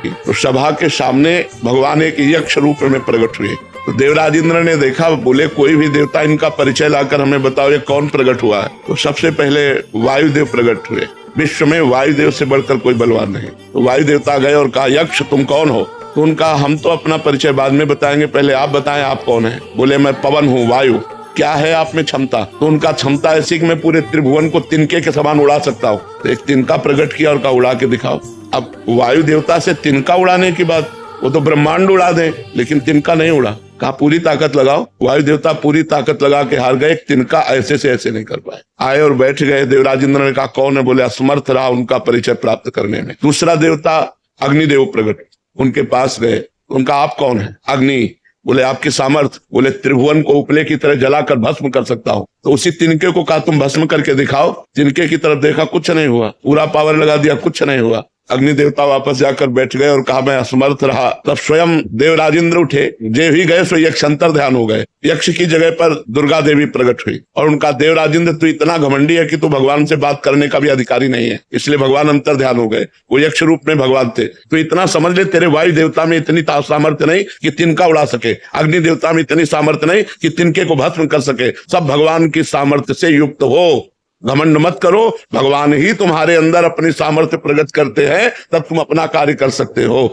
की। तो सभा के सामने भगवान एक यक्ष रूप में प्रकट हुए। तो देवराज इंद्र ने देखा, बोले कोई भी देवता इनका परिचय लाकर हमें बताओ ये कौन प्रकट हुआ है। तो सबसे पहले वायुदेव प्रकट हुए। विश्व में वायुदेव से बढ़कर कोई बलवान नहीं। तो वायु देवता गए और कहा, यक्ष तुम कौन हो? तो उनका, हम तो अपना परिचय बाद में बताएंगे, पहले आप बताएं आप कौन है। बोले मैं पवन हूँ, वायु। क्या है आप में क्षमता? तो उनका क्षमता ऐसी कि मैं पूरे त्रिभुवन को तिनके के समान उड़ा सकता हूँ। तो एक तिनका प्रकट किया और कहा उड़ा के दिखाओ। अब वायु देवता से तिनका उड़ाने की बात, वो तो ब्रह्मांड उड़ा दे, लेकिन तिनका नहीं उड़ा। कहा पूरी ताकत लगाओ। वायु देवता पूरी ताकत लगा के हार गए, तिनका ऐसे से ऐसे नहीं कर पाए। आए और बैठ गए। देवराज इंद्र ने कहा कौन है? बोले असमर्थ रहा उनका परिचय प्राप्त करने में। दूसरा देवता अग्निदेव प्रकट, उनके पास गए। उनका आप कौन है? अग्नि। बोले आपकी सामर्थ? बोले त्रिभुवन को उपले की तरह जलाकर भस्म कर सकता हूँ। तो उसी तिनके को कहा तुम भस्म करके दिखाओ। तिनके की तरफ देखा, कुछ नहीं हुआ। पूरा पावर लगा दिया, कुछ नहीं हुआ। अग्नि देवता वापस जाकर बैठ गए और कहा मैं असमर्थ रहा। तब स्वयं देवराज इंद्र उठे, जे भी गए सो यक्ष अंतर ध्यान हो गए। यक्ष की जगह पर दुर्गा देवी प्रकट हुई और उनका, देवराज इंद्र तू इतना घमंडी है कि तू भगवान से बात करने का भी अधिकारी नहीं है। इसलिए भगवान अंतर ध्यान हो गए। वो यक्ष रूप में भगवान थे। तो इतना समझ ले, तेरे वायु देवता में इतनी सामर्थ्य नहीं कि तिनका उड़ा सके, अग्नि देवता में इतनी सामर्थ्य नहीं कि तिनके को भस्म कर सके। सब भगवान की सामर्थ्य से युक्त हो। घमंड मत करो, भगवान ही तुम्हारे अंदर अपनी सामर्थ्य प्रकट करते हैं, तब तुम अपना कार्य कर सकते हो।